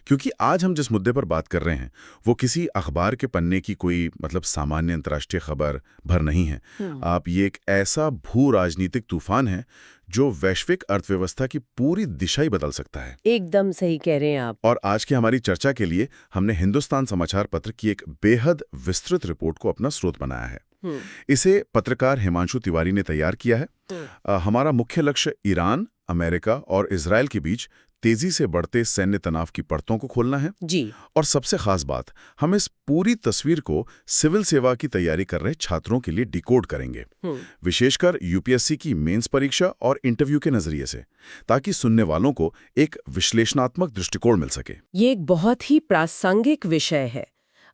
क्योंकि आज हम जिस मुद्दे पर बात कर रहे हैं वो किसी अखबार के पन्ने की कोई मतलब सामान्य अंतर्राष्ट्रीय खबर भर नहीं है। आप ये एक ऐसा भू राजनीतिक तूफान है जो वैश्विक अर्थव्यवस्था की पूरी दिशा ही बदल सकता है। एकदम सही कह रहे हैं आप। और आज की हमारी चर्चा के लिए हमने हिंदुस्तान समाचार पत्र की एक बेहद विस्तृत रिपोर्ट को अपना स्रोत बनाया है। इसे पत्रकार हिमांशु तिवारी ने तैयार किया है। हमारा मुख्य लक्ष्य ईरान, अमेरिका और इजरायल के बीच तेजी से बढ़ते सैन्य तनाव की परतों को खोलना है जी। और सबसे खास बात, हम इस पूरी तस्वीर को सिविल सेवा की तैयारी कर रहे छात्रों के लिए डिकोड करेंगे, विशेषकर यूपीएससी की मेंस परीक्षा और इंटरव्यू के नजरिए से, ताकि सुनने वालों को एक विश्लेषणात्मक दृष्टिकोण मिल सके। ये एक बहुत ही प्रासंगिक विषय है।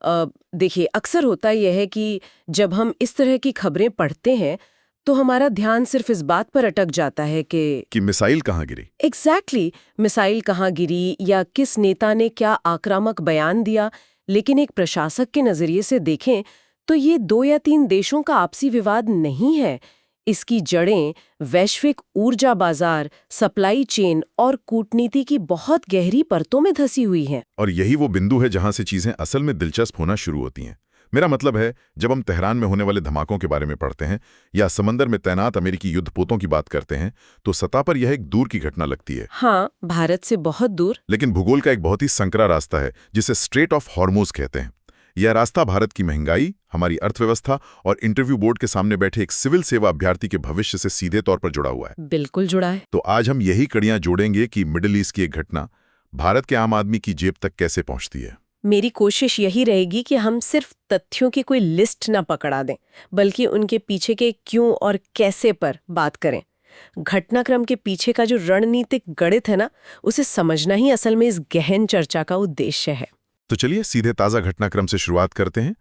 देखिए, अक्सर होता यह है कि जब हम इस तरह की खबरें पढ़ते हैं तो हमारा ध्यान सिर्फ इस बात पर अटक जाता है कि मिसाइल कहाँ गिरी। एग्जैक्टली, मिसाइल कहाँ गिरी या किस नेता ने क्या आक्रामक बयान दिया। लेकिन एक प्रशासक के नजरिए से देखें तो ये 2 या 3 देशों का आपसी विवाद नहीं है। इसकी जड़ें वैश्विक ऊर्जा बाजार, सप्लाई चेन और कूटनीति की बहुत गहरी परतों में धसी हुई हैं। और यही वो बिंदु है जहां से चीजें असल में दिलचस्प होना शुरू होती हैं। मेरा मतलब है, जब हम तेहरान में होने वाले धमाकों के बारे में पढ़ते हैं या समंदर में तैनात अमेरिकी युद्धपोतों की बात करते हैं तो सतह पर यह एक दूर की घटना लगती है। हाँ, भारत से बहुत दूर। लेकिन भूगोल का एक बहुत ही संकरा रास्ता है जिसे स्ट्रेट ऑफ हॉर्मुज कहते हैं। यह रास्ता भारत की महंगाई, हमारी अर्थव्यवस्था और इंटरव्यू बोर्ड के सामने बैठे एक सिविल सेवा अभ्यर्थी के भविष्य से सीधे तौर पर जुड़ा हुआ है। बिल्कुल जुड़ा है। तो आज हम यही कड़ियां जोड़ेंगे कि मिडिल ईस्ट की एक घटना भारत के आम आदमी की जेब तक कैसे पहुंचती है। मेरी कोशिश यही रहेगी कि हम सिर्फ तथ्यों की कोई लिस्ट ना पकड़ा दें, बल्कि उनके पीछे के क्यों और कैसे पर बात करें। घटनाक्रम के पीछे का जो रणनीतिक गणित है ना, उसे समझना ही असल में इस गहन चर्चा का उद्देश्य है। तो चलिए सीधे ताज़ा घटनाक्रम से शुरुआत करते हैं।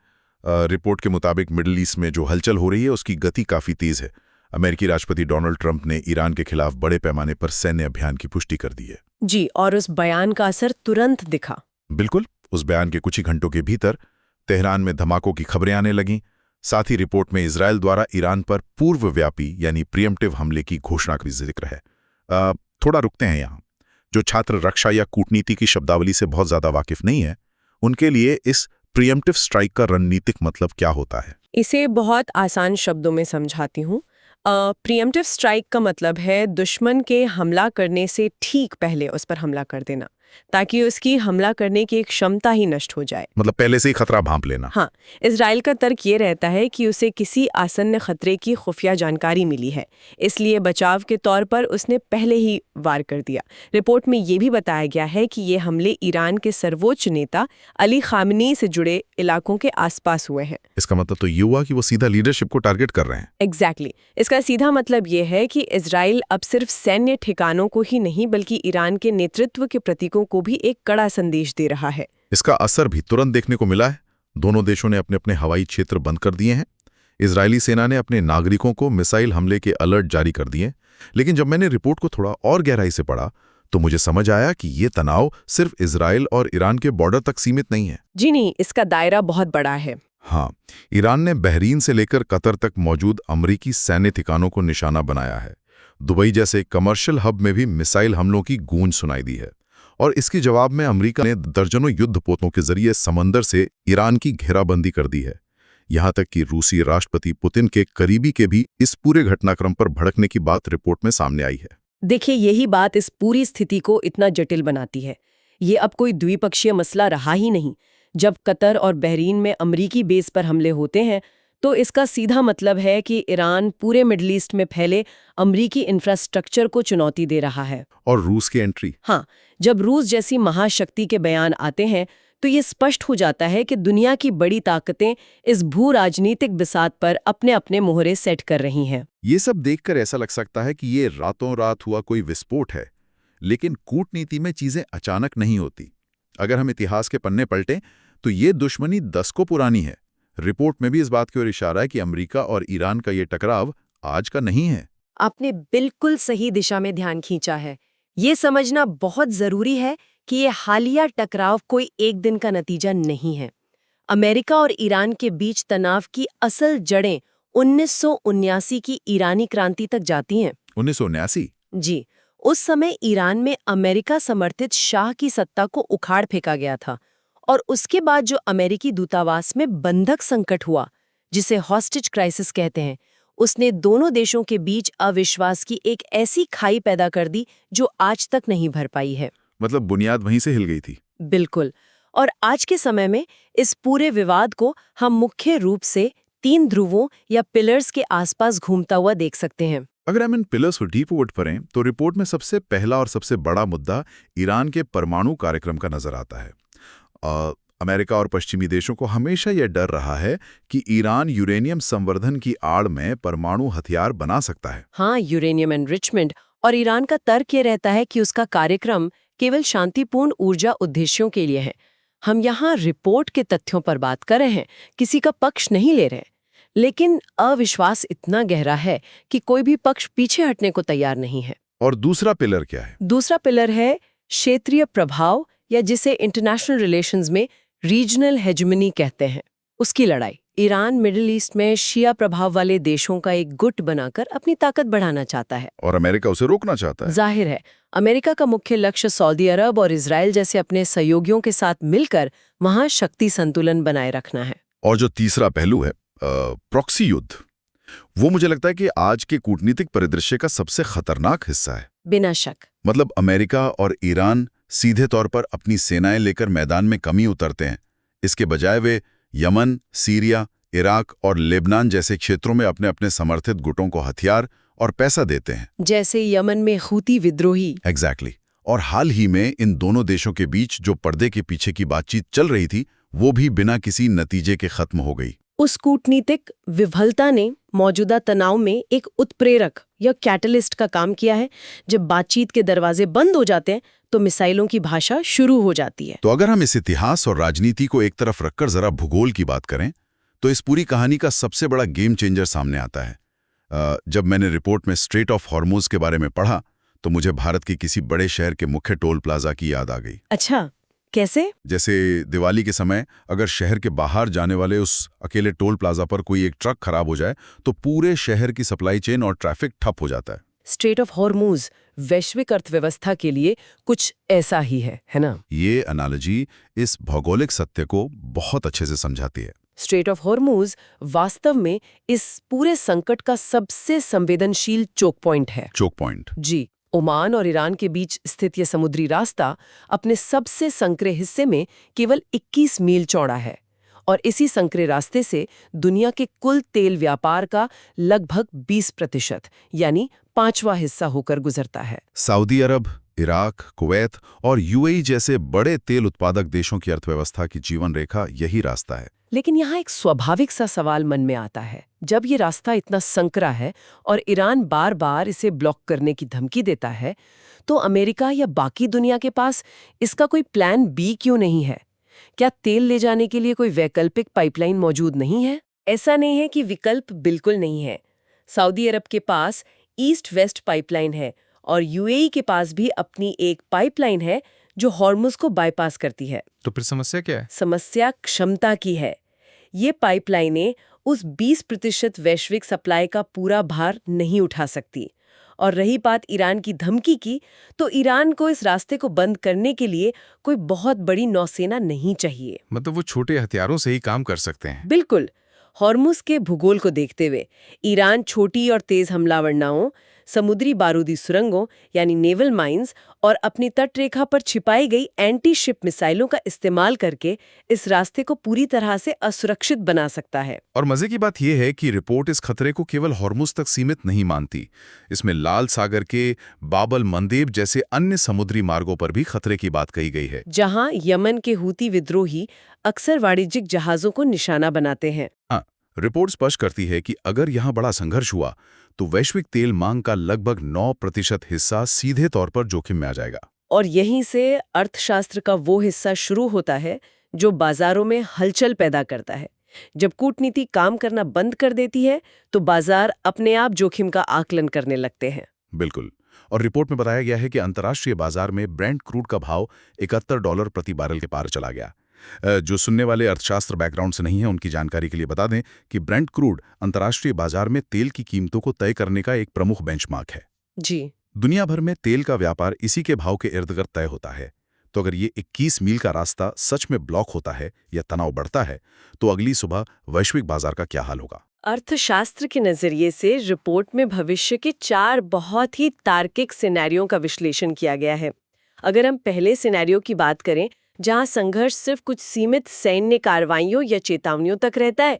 रिपोर्ट के मुताबिक मिडिल ईस्ट में जो हलचल हो रही है उसकी गति काफ़ी तेज़ है। अमेरिकी राष्ट्रपति डोनाल्ड ट्रंप ने ईरान के खिलाफ बड़े पैमाने पर सैन्य अभियान की पुष्टि कर दी है। जी, और उस बयान का असर तुरंत दिखा। बिल्कुल, उस बयान के कुछ ही घंटों के भीतर तेहरान में धमाकों की खबरें आने लगीं। साथ ही रिपोर्ट में इजरायल द्वारा ईरान पर पूर्वव्यापी यानी प्रीएम्प्टिव हमले की घोषणा का भी जिक्र है। थोड़ा रुकते हैं यहाँ। जो छात्र रक्षा या कूटनीति की शब्दावली से बहुत ज़्यादा वाकिफ नहीं है, उनके लिए इस प्रीएम्प्टिव स्ट्राइक का रणनीतिक मतलब क्या होता है? इसे बहुत आसान शब्दों में समझाती हूँ। प्रीएम्प्टिव स्ट्राइक का मतलब है दुश्मन के हमला करने से ठीक पहले उस पर हमला कर देना, ताकि उसकी हमला करने की क्षमता ही नष्ट हो जाए। मतलब पहले से ही खतरा भांप लेना। हाँ, इजराइल का तर्क ये रहता है कि उसे किसी आसन्न खतरे की खुफिया जानकारी मिली है, इसलिए बचाव के तौर पर उसने पहले ही वार कर दिया। रिपोर्ट में ये भी बताया गया है कि ये हमले ईरान के सर्वोच्च नेता अली खामनी से जुड़े इलाकों के आसपास हुए हैं। इसका मतलब तो ये हुआ कि वो सीधा लीडरशिप को टारगेट कर रहे हैं। एग्जैक्टली। इसका सीधा मतलब ये है कि इजराइल अब सिर्फ सैन्य ठिकानों को ही नहीं बल्कि ईरान के नेतृत्व के प्रतीकों को भी एक कड़ा संदेश दे रहा है। इसका असर भी तुरंत देखने को मिला है। दोनों देशों ने अपने अपने हवाई क्षेत्र बंद कर दिए हैं। इजरायली सेना ने अपने नागरिकों को मिसाइल हमले के अलर्ट जारी कर दिए। लेकिन जब मैंने रिपोर्ट को थोड़ा और गहराई से पढ़ा तो मुझे समझ आया कि ये तनाव सिर्फ इजराइल और ईरान के बॉर्डर तक सीमित नहीं है। जी नहीं, इसका दायरा बहुत बड़ा है। हाँ, ईरान ने बहरीन से लेकर कतर तक मौजूद अमरीकी सैन्य ठिकानों को निशाना बनाया है। दुबई जैसे कमर्शियल हब में भी मिसाइल हमलों की गूंज सुनाई दी है। और इसके जवाब में अमेरिका ने दर्जनों युद्धपोतों के जरिए समंदर से ईरान की घेराबंदी कर दी है। यहाँ तक कि रूसी राष्ट्रपति पुतिन के करीबी के भी इस पूरे घटनाक्रम पर भड़कने की बात रिपोर्ट में सामने आई है। देखिए, यही बात इस पूरी स्थिति को इतना जटिल बनाती है। ये अब कोई द्विपक्षीय मसला रहा ही नहीं। जब कतर और बहरीन में अमरीकी बेस पर हमले होते हैं तो इसका सीधा मतलब है कि ईरान पूरे मिडल ईस्ट में फैले अमरीकी इंफ्रास्ट्रक्चर को चुनौती दे रहा है। और रूस की एंट्री? हाँ, जब रूस जैसी महाशक्ति के बयान आते हैं तो ये स्पष्ट हो जाता है कि दुनिया की बड़ी ताकतें इस भू राजनीतिक बिसात पर अपने अपने मोहरे सेट कर रही हैं। ये सब देखकर ऐसा लग सकता है कि ये रातों रात हुआ कोई विस्फोट है, लेकिन कूटनीति में चीजें अचानक नहीं होती। अगर हम इतिहास के पन्ने पलटें तो ये दुश्मनी दशकों पुरानी है। रिपोर्ट में भी इस बात की ओर इशारा है कि अमेरिका और ईरान का ये टकराव आज का नहीं है। आपने बिल्कुल सही दिशा में ध्यान खींचा है। ये समझना बहुत जरूरी है कि ये हालिया टकराव कोई एक दिन का नतीजा नहीं है। अमेरिका और ईरान के बीच तनाव की असल जड़ें 1979 की ईरानी क्रांति तक जाती हैं। 1979? जी, उस समय ईरान में अमेरिका समर्थित शाह की सत्ता को उखाड़ फेंका गया था और उसके बाद जो अमेरिकी दूतावास में बंधक संकट हुआ, जिसे हॉस्टेज क्राइसिस कहते हैं, उसने दोनों देशों के बीच अविश्वास की एक ऐसी खाई पैदा कर दी जो आज तक नहीं भर पाई है। मतलब बुनियाद वहीं से हिल गई थी। बिल्कुल। और आज के समय में इस पूरे विवाद को हम मुख्य रूप से 3 ध्रुवों या पिलर्स के आसपास घूमता हुआ देख सकते हैं। अगर हम इन पिलर्स को डीप वुड पढ़ें तो रिपोर्ट में सबसे पहला और सबसे बड़ा मुद्दा ईरान के परमाणु कार्यक्रम का नजर आता है। अमेरिका और पश्चिमी देशों को हमेशा यह डर रहा है कि ईरान यूरेनियम संवर्धन की आड़ में परमाणु हथियार बना सकता है। हाँ, यूरेनियम एनरिचमेंट। और ईरान का तर्क ये रहता है कि उसका कार्यक्रम केवल शांतिपूर्ण ऊर्जा उद्देश्यों के लिए है। हम यहाँ रिपोर्ट के तथ्यों पर बात कर रहे हैं, किसी का पक्ष नहीं ले रहे। लेकिन अविश्वास इतना गहरा है कि कोई भी पक्ष पीछे हटने को तैयार नहीं है। और दूसरा पिलर क्या है? दूसरा पिलर है क्षेत्रीय प्रभाव, या जिसे इंटरनेशनल रिलेशंस में रीजनल हेजेमनी कहते हैं, उसकी लड़ाई। ईरान मिडिल ईस्ट में शिया प्रभाव वाले देशों का एक गुट बनाकर अपनी ताकत बढ़ाना चाहता है और अमेरिका उसे रोकना चाहता है। जाहिर है, अमेरिका का मुख्य लक्ष्य सऊदी अरब और इजराइल जैसे अपने सहयोगियों के साथ मिलकर वहां शक्ति संतुलन बनाए रखना है। और जो तीसरा पहलू है प्रॉक्सी युद्ध, वो मुझे लगता है कि आज के कूटनीतिक परिदृश्य का सबसे खतरनाक हिस्सा है। बिना शक। मतलब अमेरिका और ईरान सीधे तौर पर अपनी सेनाएं लेकर मैदान में कम ही उतरते हैं। इसके बजाय वे यमन, सीरिया, इराक और लेबनान जैसे क्षेत्रों में अपने अपने समर्थित गुटों को हथियार और पैसा देते हैं। जैसे यमन में हूती विद्रोही। एग्जैक्टली। और हाल ही में इन दोनों देशों के बीच जो पर्दे के पीछे की बातचीत चल रही थी, वो भी बिना किसी नतीजे के खत्म हो गई। उस कूटनीतिक विफलता ने मौजूदा तनाव में एक उत्प्रेरक या कैटलिस्ट का काम किया है। जब बातचीत के दरवाजे बंद हो जाते हैं तो मिसाइलों की भाषा शुरू हो जाती है। तो अगर हम इस इतिहास और राजनीति को एक तरफ रखकर जरा भूगोल की बात करें तो इस पूरी कहानी का सबसे बड़ा गेम चेंजर सामने आता है। जब मैंने रिपोर्ट में स्ट्रेट ऑफ हॉर्मुज के बारे में पढ़ा तो मुझे भारत के किसी बड़े शहर के मुख्य टोल प्लाजा की याद आ गई। अच्छा, कैसे? जैसे दिवाली के समय अगर शहर के बाहर जाने वाले उस अकेले टोल प्लाजा पर कोई एक ट्रक खराब हो जाए तो पूरे शहर की सप्लाई चेन और ट्रैफिक ठप हो जाता है। स्ट्रेट ऑफ हॉर्मुज वैश्विक अर्थव्यवस्था के लिए कुछ ऐसा ही है ना? ये एनालॉजी इस भौगोलिक सत्य को बहुत अच्छे से समझाती है। स्ट्रेट ऑफ हॉर्मुज वास्तव में इस पूरे संकट का सबसे संवेदनशील चोक पॉइंट है। Choke point? जी। ओमान और ईरान के बीच स्थित यह समुद्री रास्ता अपने सबसे संकरे हिस्से में केवल 21 मील चौड़ा है और इसी संकरे रास्ते से दुनिया के कुल तेल व्यापार का लगभग 20% यानी 5वां हिस्सा होकर गुजरता है। सऊदी अरब, इराक, कुवैत और यूएई जैसे बड़े तेल उत्पादक देशों की अर्थव्यवस्था की जीवन रेखा यही रास्ता है। लेकिन यहाँ एक स्वाभाविक सा सवाल मन में आता है। जब ये रास्ता इतना संकरा है और ईरान बार बार इसे ब्लॉक करने की धमकी देता है, तो अमेरिका या बाकी दुनिया के पास इसका कोई प्लान बी क्यों नहीं है? क्या तेल ले जाने के लिए कोई वैकल्पिक पाइपलाइन मौजूद नहीं है? ऐसा नहीं है कि विकल्प बिल्कुल नहीं है। सऊदी अरब के पास ईस्ट वेस्ट पाइपलाइन है और यूएई के पास भी अपनी एक पाइपलाइन है जो हॉर्मुज को बाईपास करती है। तो फिर समस्या क्या है? समस्या क्षमता की है। ये पाइपलाइनें उस 20% वैश्विक सप्लाई का पूरा भार नहीं उठा सकती। और रही बात ईरान की धमकी की, तो ईरान को इस रास्ते को बंद करने के लिए कोई बहुत बड़ी नौसेना नहीं चाहिए। मतलब वो छोटे हथियारों से ही काम कर सकते हैं। बिल्कुल। हॉर्मुज के भूगोल को देखते हुए ईरान छोटी और तेज हमलावर नावों, समुद्री बारूदी सुरंगों यानी नेवल माइंस और अपनी तटरेखा पर छिपाई गई एंटी शिप मिसाइलों का इस्तेमाल करके इस रास्ते को पूरी तरह से असुरक्षित बना सकता है। और मजे की बात यह है कि रिपोर्ट इस खतरे को केवल हॉर्मुज तक सीमित नहीं मानती। इसमें लाल सागर के बाबल मंदेब जैसे अन्य समुद्री मार्गों पर भी खतरे की बात कही गई है, जहां यमन के हूती विद्रोही अक्सर वाणिज्यिक जहाजों को निशाना बनाते हैं। हाँ, रिपोर्ट स्पष्ट करती है कि अगर यहाँ बड़ा संघर्ष हुआ तो वैश्विक तेल मांग का लगभग 9% हिस्सा सीधे तौर पर जोखिम में आ जाएगा। और यहीं से अर्थशास्त्र का वो हिस्सा शुरू होता है जो बाजारों में हलचल पैदा करता है। जब कूटनीति काम करना बंद कर देती है तो बाजार अपने आप जोखिम का आकलन करने लगते हैं। बिल्कुल। और रिपोर्ट में बताया गया है कि अंतर्राष्ट्रीय बाजार में ब्रेंट क्रूड का भाव $71 प्रति बैरल के पार चला गया। जो सुनने वाले अर्थशास्त्र बैकग्राउंड से नहीं है, उनकी जानकारी के लिए बता दें कि ब्रेंट क्रूड अंतर्राष्ट्रीय बाजार में तेल की कीमतों को तय करने का एक प्रमुख बेंचमार्क है। जी। दुनिया भर में तेल का व्यापार इसी के भाव के इर्द-गिर्द तय होता है। तो अगर ये 21 मील का रास्ता सच में ब्लॉक होता है या तनाव बढ़ता है, तो अगली सुबह वैश्विक बाजार का क्या हाल होगा? अर्थशास्त्र के नजरिए से रिपोर्ट में भविष्य के 4 बहुत ही तार्किक सिनेरियो का विश्लेषण किया गया है। अगर हम पहले सिनेरियो की बात करें, जहां संघर्ष सिर्फ कुछ सीमित सैन्य कार्रवाइयों या चेतावनियों तक रहता है,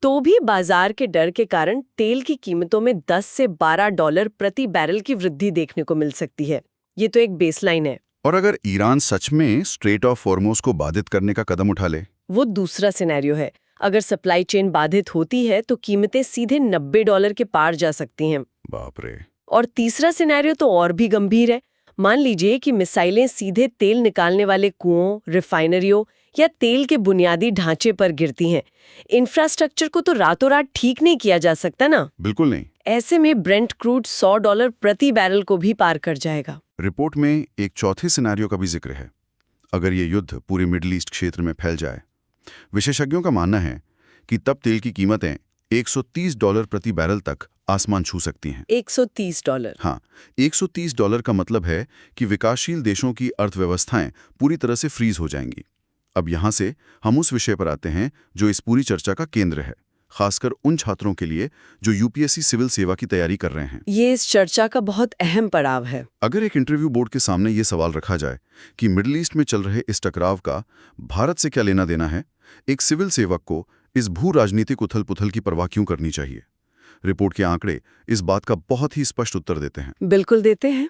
तो भी बाजार के डर के कारण तेल की कीमतों में 10 से $12 प्रति बैरल की वृद्धि देखने को मिल सकती है। ये तो एक बेसलाइन है। और अगर ईरान सच में स्ट्रेट ऑफ हॉर्मुज़ को बाधित करने का कदम उठा ले? वो दूसरा सिनेरियो है। अगर सप्लाई चेन बाधित होती है तो कीमतें सीधे $90 के पार जा सकती हैं। बाप रे। और तीसरा सिनेरियो तो और भी गंभीर है। मान लीजिए कि मिसाइलें सीधे तेल निकालने वाले कुओं, रिफाइनरियों या तेल के बुनियादी ढांचे पर गिरती हैं। इंफ्रास्ट्रक्चर को तो रातों रात ठीक नहीं किया जा सकता ना। बिल्कुल नहीं। ऐसे में ब्रेंट क्रूड $100 प्रति बैरल को भी पार कर जाएगा। रिपोर्ट में एक चौथे सिनेरियो का भी जिक्र है। अगर ये युद्ध पूरे मिडिल ईस्ट क्षेत्र में फैल जाए, विशेषज्ञों का मानना है कि तब तेल की कीमतें $130 प्रति बैरल तक आसमान छू सकती हैं। $130? हाँ, $130 का मतलब है कि विकासशील देशों की अर्थव्यवस्थाएं पूरी तरह से फ्रीज हो जाएंगी। अब यहाँ से हम उस विषय पर आते हैं जो इस पूरी चर्चा का केंद्र है, खासकर उन छात्रों के लिए जो यूपीएससी सिविल सेवा की तैयारी कर रहे हैं। ये इस चर्चा का बहुत अहम पड़ाव है। अगर एक इंटरव्यू बोर्ड के सामने ये सवाल रखा जाए कि मिडिल ईस्ट में चल रहे इस टकराव का भारत से क्या लेना देना है, एक सिविल सेवक को इस भू राजनीतिक उथल-पुथल की परवाह क्यों करनी चाहिए? रिपोर्ट के आंकड़े इस बात का बहुत ही स्पष्ट उत्तर देते हैं। बिल्कुल देते हैं।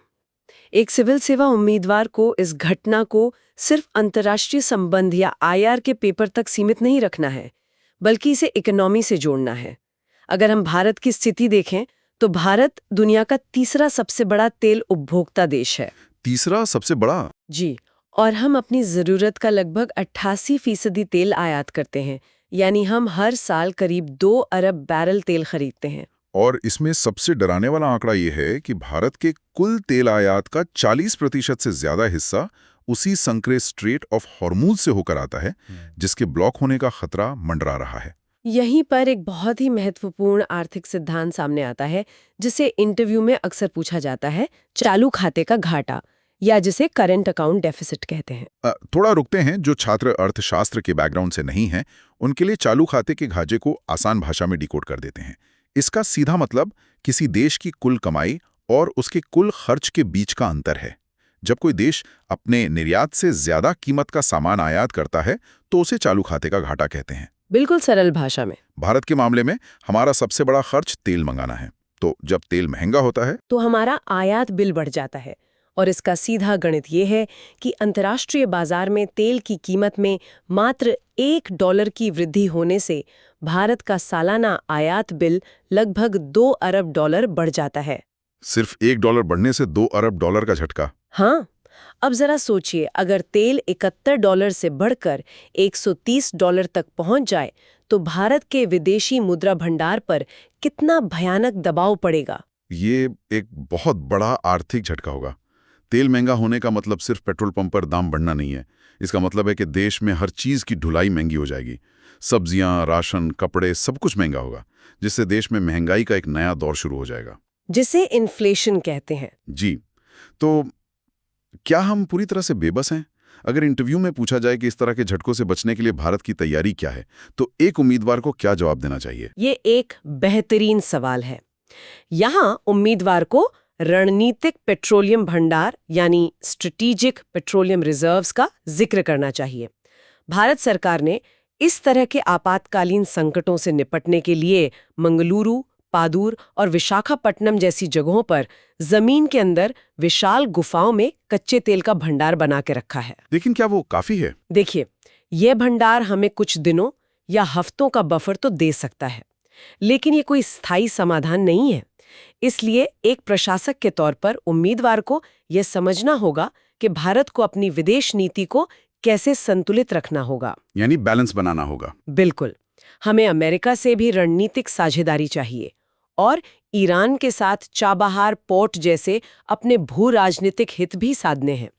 एक सिविल सेवा उम्मीदवार को इस घटना को सिर्फ अंतर्राष्ट्रीय संबंध या आईआर के पेपर तक सीमित नहीं रखना है, बल्कि इसे इकोनॉमी से जोड़ना है। अगर हम भारत की स्थिति देखें, तो भारत दुनिया का तीसरा सबसे बड़ा तेल उपभोक्ता देश है। तीसरा सबसे बड़ा? जी, और हम अपनी जरूरत का लगभग 88% तेल आयात करते हैं, यानी हम हर साल करीब 2 अरब बैरल तेल खरीदते हैं। और इसमें सबसे डराने वाला आंकड़ा ये है कि भारत के कुल तेल आयात का 40% से ज्यादा हिस्सा उसी संकरे स्ट्रेट ऑफ हॉर्मुज से होकर आता है, जिसके ब्लॉक होने का खतरा मंडरा रहा है। यहीं पर एक बहुत ही महत्वपूर्ण आर्थिक सिद्धांत सामने आता है, जिसे इंटरव्यू में अक्सर पूछा जाता है, चालू खाते का घाटा, या जिसे करंट अकाउंट डेफिसिट कहते हैं। थोड़ा रुकते हैं। जो छात्र अर्थशास्त्र के बैकग्राउंड से नहीं हैं, उनके लिए चालू खाते के घाटे को आसान भाषा में डिकोड कर देते हैं। इसका सीधा मतलब किसी देश की कुल कमाई और उसके कुल खर्च के बीच का अंतर है। जब कोई देश अपने निर्यात से ज्यादा कीमत का सामान आयात करता है, तो उसे चालू खाते का घाटा कहते हैं। बिल्कुल सरल भाषा में। भारत के मामले में हमारा सबसे बड़ा खर्च तेल मंगाना है, तो जब तेल महंगा होता है तो हमारा आयात बिल बढ़ जाता है। और इसका सीधा गणित ये है कि अंतर्राष्ट्रीय बाजार में तेल की कीमत में मात्र $1 की वृद्धि होने से भारत का सालाना आयात बिल लगभग $2 अरब बढ़ जाता है। सिर्फ $1 बढ़ने से $2 अरब का झटका। हाँ, अब जरा सोचिए, अगर तेल $71 से बढ़कर $130 तक पहुंच जाए, तो भारत के विदेशी मुद्रा भंडार पर कितना भयानक दबाव पड़ेगा। ये एक बहुत बड़ा आर्थिक झटका होगा। तेल महंगा होने का मतलब सिर्फ पेट्रोल पंप पर दाम बढ़ना नहीं है। इसका मतलब है कि देश में हर चीज की ढुलाई महंगी हो जाएगी। सब्जियां, राशन, कपड़े, सब कुछ महंगा होगा, जिससे देश में महंगाई का एक नया दौर शुरू हो जाएगा, जिसे इन्फ्लेशन कहते हैं। जी। तो क्या हम पूरी तरह से बेबस हैं? अगर इंटरव्यू में पूछा जाए कि इस तरह के झटकों से बचने के लिए भारत की तैयारी क्या है, तो एक उम्मीदवार को क्या जवाब देना चाहिए? ये एक बेहतरीन सवाल है। यहाँ उम्मीदवार को रणनीतिक पेट्रोलियम भंडार यानी स्ट्रेटेजिक पेट्रोलियम रिजर्व्स का जिक्र करना चाहिए। भारत सरकार ने इस तरह के आपातकालीन संकटों से निपटने के लिए मंगलुरु, पादूर और विशाखापट्टनम जैसी जगहों पर जमीन के अंदर विशाल गुफाओं में कच्चे तेल का भंडार बना के रखा है। लेकिन क्या वो काफी है? देखिए, यह भंडार हमें कुछ दिनों या हफ्तों का बफर तो दे सकता है, लेकिन ये कोई स्थायी समाधान नहीं है। इसलिए एक प्रशासक के तौर पर उम्मीदवार को यह समझना होगा कि भारत को अपनी विदेश नीति को कैसे संतुलित रखना होगा, यानी बैलेंस बनाना होगा। बिल्कुल। हमें अमेरिका से भी रणनीतिक साझेदारी चाहिए और ईरान के साथ चाबहार पोर्ट जैसे अपने भू राजनीतिक हित भी साधने हैं।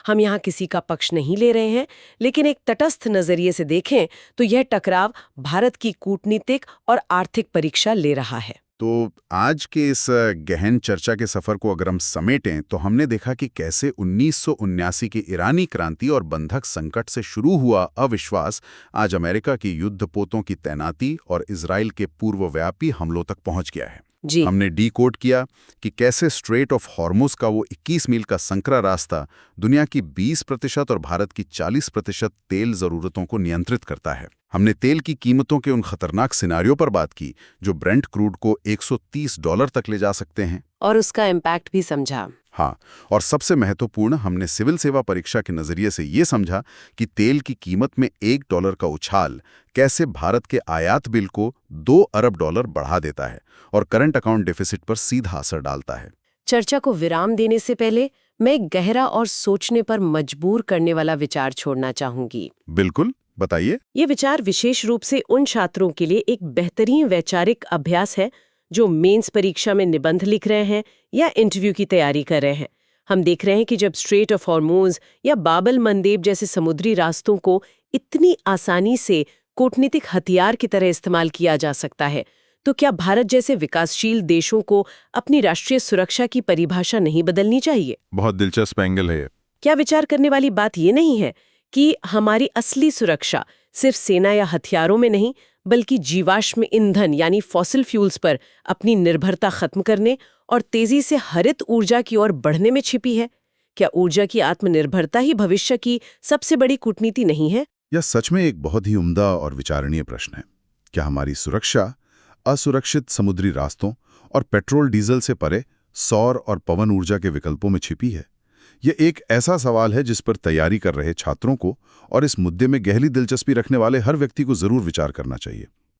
हम यहाँ किसी का पक्ष नहीं ले रहे हैं, लेकिन एक तटस्थ नजरिए से देखें तो यह टकराव भारत की कूटनीतिक और आर्थिक परीक्षा ले रहा है। तो आज के इस गहन चर्चा के सफर को अगर हम समेटें तो हमने देखा कि कैसे 1979 की ईरानी क्रांति और बंधक संकट से शुरू हुआ अविश्वास आज अमेरिका की युद्धपोतों की तैनाती और इजराइल के पूर्वव्यापी हमलों तक पहुंच गया है। जी। हमने डीकोड किया कि कैसे स्ट्रेट ऑफ हॉर्मुज का वो 21 मील का संकरा रास्ता दुनिया की 20% और भारत की 40% तेल जरूरतों को नियंत्रित करता है। हमने तेल की कीमतों के उन खतरनाक सिनारियों पर बात की जो ब्रेंट क्रूड को $130 तक ले जा सकते हैं, और उसका इम्पैक्ट भी समझा। हाँ, और सबसे महत्वपूर्ण, हमने सिविल सेवा परीक्षा के नजरिए से ये समझा कि तेल की कीमत में $1 का उछाल कैसे भारत के आयात बिल को $2 अरब बढ़ा देता है और करंट अकाउंट डेफिसिट पर सीधा असर डालता है। चर्चा को विराम देने से पहले मैं एक गहरा और सोचने पर मजबूर करने वाला विचार छोड़ना चाहूंगी। बिल्कुल, बताइए। ये विचार विशेष रूप से उन छात्रों के लिए एक बेहतरीन वैचारिक अभ्यास है जो मेंस परीक्षा में निबंध लिख रहे हैं या इंटरव्यू की तैयारी कर रहे हैं। हम देख रहे हैं कि जब स्ट्रेट ऑफ हॉर्मुज या बाबल मंदेब जैसे समुद्री रास्तों को इतनी आसानी से कूटनीतिक हथियार की तरह इस्तेमाल किया जा सकता है, तो क्या भारत जैसे विकासशील देशों को अपनी राष्ट्रीय सुरक्षा की परिभाषा नहीं बदलनी चाहिए? बहुत दिलचस्प एंगल है। क्या विचार करने वाली बात ये नहीं है कि हमारी असली सुरक्षा सिर्फ सेना या हथियारों में नहीं, बल्कि जीवाश्म ईंधन यानी फॉसिल फ्यूल्स पर अपनी निर्भरता खत्म करने और तेजी से हरित ऊर्जा की ओर बढ़ने में छिपी है? क्या ऊर्जा की आत्मनिर्भरता ही भविष्य की सबसे बड़ी कूटनीति नहीं है? यह सच में एक बहुत ही उम्दा और विचारणीय प्रश्न है। क्या हमारी सुरक्षा असुरक्षित समुद्री रास्तों और पेट्रोल डीजल से परे सौर और पवन ऊर्जा के विकल्पों में छिपी है? यह एक ऐसा सवाल है जिस पर तैयारी कर रहे छात्रों को और इस मुद्दे में गहरी दिलचस्पी रखने वाले हर व्यक्ति को जरूर विचार करना चाहिए।